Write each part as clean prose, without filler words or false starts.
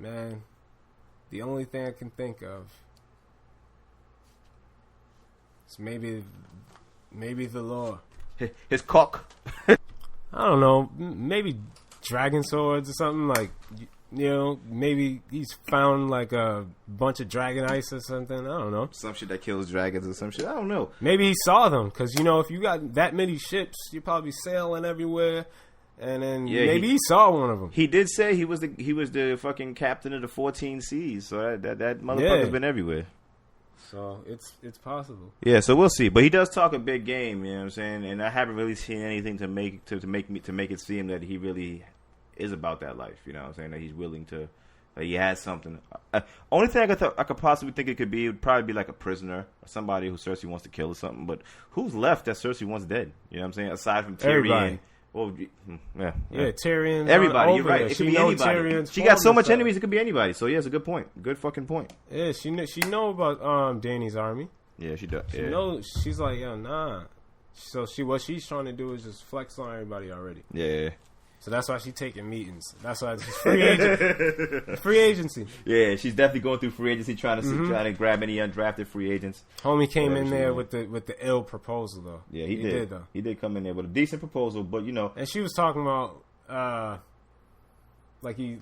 Man, the only thing I can think of is maybe the lore. His cock. I don't know. Maybe dragon swords or something like. You know, maybe he's found like a bunch of dragon ice or something. I don't know. Some shit that kills dragons or some shit. I don't know. Maybe he saw them because, you know, if you got that many ships, you're probably sailing everywhere. And then maybe he saw one of them. He did say he was the fucking captain of the 14 seas. So that motherfucker's been everywhere. So it's possible. Yeah, so we'll see. But he does talk a big game, you know what I'm saying? And I haven't really seen anything to make it seem that he really is about that life, you know what I'm saying? That he's willing to, that he has something. Only thing I could possibly think it could be would probably be like a prisoner or somebody who Cersei wants to kill or something. But who's left that Cersei wants dead? You know what I'm saying? Aside from Tyrion. Everybody. Well, yeah, Tyrion. Everybody, you're right. It could be anybody. She got so much enemies, it could be anybody. So yeah, it's a good point. Good fucking point. Yeah, she know about Dany's army. Yeah, she does. She knows. She's like, yo, nah. So what she's trying to do is just flex on everybody already. Yeah. So that's why she's taking meetings. That's why she's free agency. Yeah, she's definitely going through free agency, trying to grab any undrafted free agents. Homie came in there with the ill proposal though. Yeah, he did though. He did come in there with a decent proposal, but you know. And she was talking about how he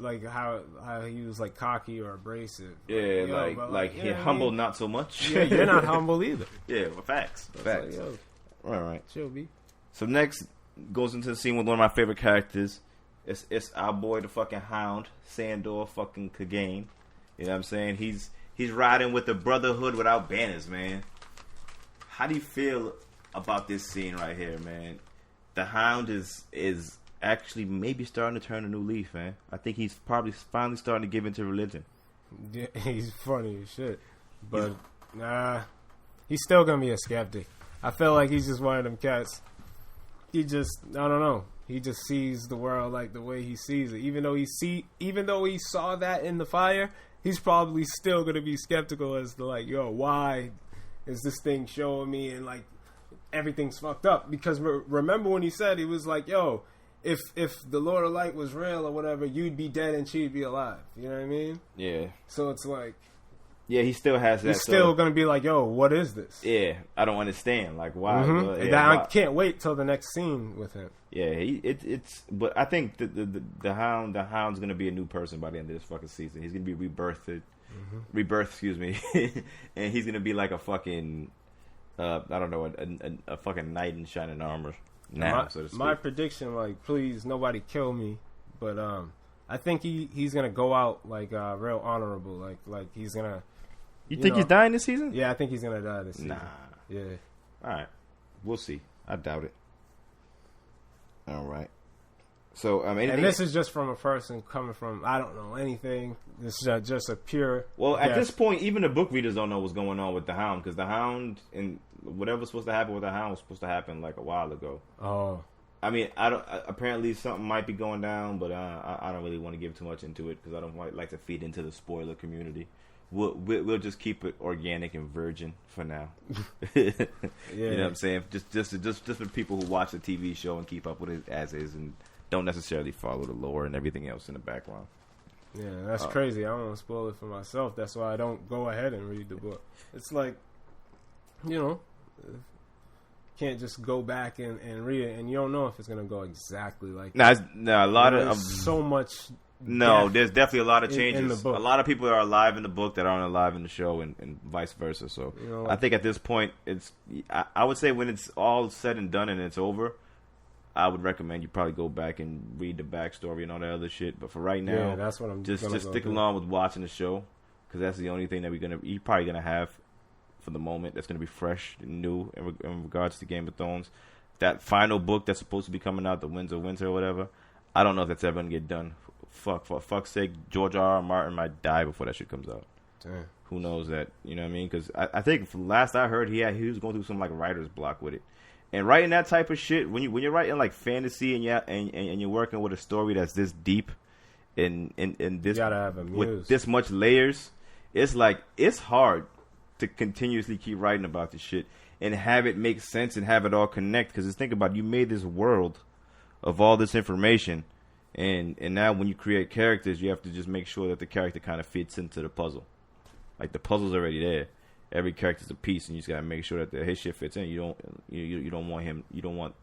was like cocky or abrasive. Yeah, he humble, not so much. Yeah, you're not humble either. Yeah, well, facts. Like, all right. Chill, B. So next goes into the scene with one of my favorite characters. It's our boy, the fucking Hound, Sandor fucking Clegane. You know what I'm saying? He's riding with the Brotherhood without banners, man. How do you feel about this scene right here, man? The Hound is actually maybe starting to turn a new leaf, man. I think he's probably finally starting to give into religion. Yeah, he's funny as shit. But he's still gonna be a skeptic. I feel like he's just one of them cats. He just, I don't know. He just sees the world like the way he sees it. Even though he saw that in the fire, he's probably still gonna be skeptical as to like, yo, why is this thing showing me and like everything's fucked up? Because remember when he said, he was like, yo, if the Lord of Light was real or whatever, you'd be dead and she'd be alive. You know what I mean? Yeah. So it's like, yeah, he still has that. He's still going to be like, yo, what is this? Yeah, I don't understand. Like, why? Mm-hmm. I can't wait till the next scene with him. Yeah, it's. But I think the Hound's going to be a new person by the end of this fucking season. He's going to be rebirthed, excuse me, and he's going to be like a fucking, I don't know, a fucking knight in shining armor now, so to speak. My prediction, like, please, nobody kill me, but I think he's going to go out like real honorable, like he's going to. You think he's dying this season? Yeah, I think he's gonna die this season. Nah. Yeah. All right. We'll see. I doubt it. All right. So, and this is just from a person coming from, I don't know anything. This is just a pure. Well, at this point, even the book readers don't know what's going on with the Hound, because the Hound and whatever's supposed to happen with the Hound was supposed to happen like a while ago. Oh. I mean, apparently something might be going down, but I don't really want to give too much into it because I don't like to feed into the spoiler community. We'll just keep it organic and virgin for now. You know what I'm saying? Just for people who watch the TV show and keep up with it as is and don't necessarily follow the lore and everything else in the background. Yeah, that's crazy. I don't want to spoil it for myself. That's why I don't go ahead and read the book. It's like, you know, can't just go back and read it, and you don't know if it's gonna go exactly like that. A lot of so much. No, there's definitely a lot of changes. In the book. A lot of people are alive in the book that aren't alive in the show, and vice versa. So you know, I think at this point, I would say when it's all said and done and it's over, I would recommend you probably go back and read the backstory and all that other shit. But for right now, that's what I'm just stick along with watching the show, because that's the only thing that you're probably gonna have for the moment that's gonna be fresh and new in regards to Game of Thrones. That final book that's supposed to be coming out, The Winds of Winter or whatever, I don't know if that's ever gonna get done. For fuck's sake, George R.R. Martin might die before that shit comes out. Damn. Who knows that? You know what I mean? Because I think from last I heard, he was going through some like writer's block with it. And writing that type of shit, when you're writing like fantasy and you're working with a story that's this deep and this, you gotta have a muse. With this much layers, it's hard to continuously keep writing about this shit and have it make sense and have it all connect. Because think about it, you made this world of all this information. And now when you create characters, you have to just make sure that the character kind of fits into the puzzle. Like the puzzle's already there. Every character's a piece, and you just gotta make sure that his shit fits in. You don't want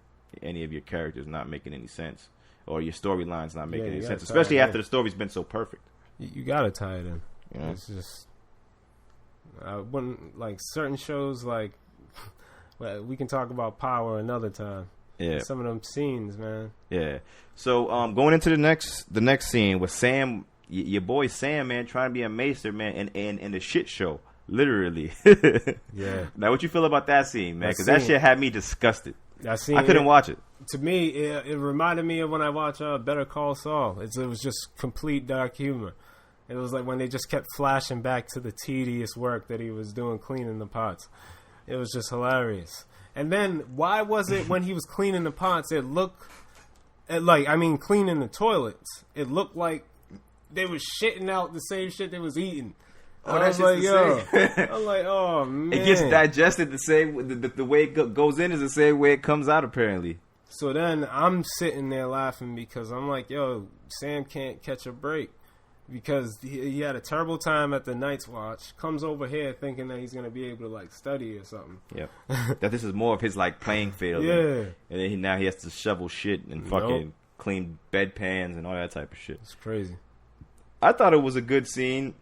any of your characters not making any sense, or your storylines not making any sense, especially after the story's been so perfect. You gotta tie it in. Yeah. It's just I wouldn't like certain shows like well, we can talk about Power another time. Yeah, some of them scenes, man. Yeah. So going into the next scene with Sam, your boy Sam, man, trying to be a maester, man, and the shit show. Literally. Yeah. Now, what you feel about that scene, man? Because that shit had me disgusted. I couldn't watch it. To me, it reminded me of when I watched Better Call Saul. It was just complete dark humor. It was like when they just kept flashing back to the tedious work that he was doing cleaning the pots. It was just hilarious. And then, why was it when he was cleaning the pots, cleaning the toilets, it looked like they was shitting out the same shit they was eating. Oh, that's like, yo. I'm like, oh, man. It gets digested the same, the way it goes in is the same way it comes out, apparently. So then I'm sitting there laughing because I'm like, yo, Sam can't catch a break. Because he had a terrible time at the Night's Watch. Comes over here thinking that he's going to be able to, like, study or something. Yeah. That this is more of his, like, playing field. Yeah. And then now he has to shovel shit and fucking clean bedpans and all that type of shit. It's crazy. I thought it was a good scene.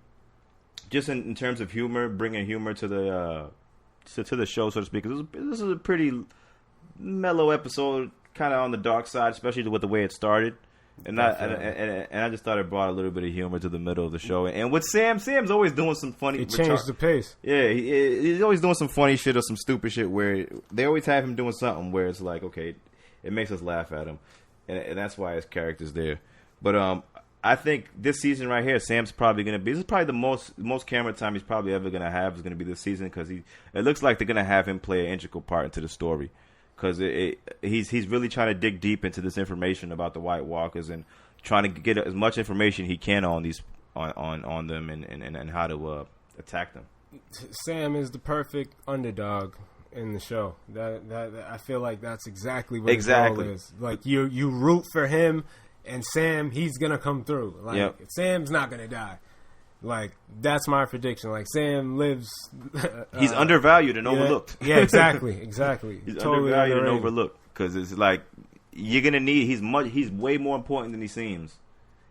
Just in terms of humor, bringing humor to the show, so to speak. This is a pretty mellow episode, kind of on the dark side, especially with the way it started. And I just thought it brought a little bit of humor to the middle of the show. And with Sam's always doing some funny. It changed the pace. Yeah, he's always doing some funny shit or some stupid shit where they always have him doing something where it's like, okay, it makes us laugh at him, and that's why his character's there. But I think this season right here, Sam's probably going to be. This is probably the most camera time he's probably ever going to have is going to be this season because it looks like they're going to have him play an integral part into the story because he's really trying to dig deep into this information about the White Walkers and trying to get as much information he can on these on them and how to attack them. Sam is the perfect underdog in the show. That I feel like that's exactly what his role is. Like you root for him. And Sam, he's going to come through. Like, Sam's not going to die. Like, that's my prediction. Like, Sam lives... he's undervalued and overlooked. Yeah, exactly. He's totally undervalued and overlooked. Because it's like, you're going to need... He's way more important than he seems.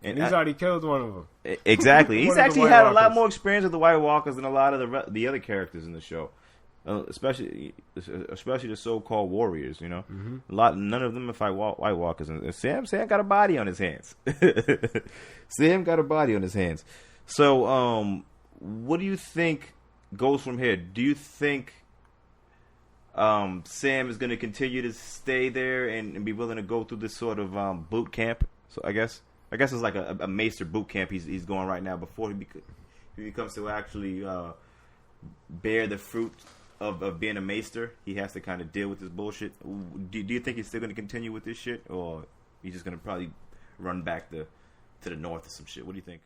And he's already killed one of them. Exactly. He's actually had a lot more experience with the White Walkers than a lot of the other characters in the show. Especially the so-called warriors, you know. Mm-hmm. None of them are fight White Walkers. And Sam got a body on his hands. Sam got a body on his hands. So, what do you think goes from here? Do you think Sam is going to continue to stay there and be willing to go through this sort of boot camp? So I guess it's like a maester boot camp he's going right now before he becomes to actually bear the fruit of being a maester. He has to kind of deal with this bullshit. Do you think he's still going to continue with this shit, or he's just going to probably run back to the north or some shit? What do you think?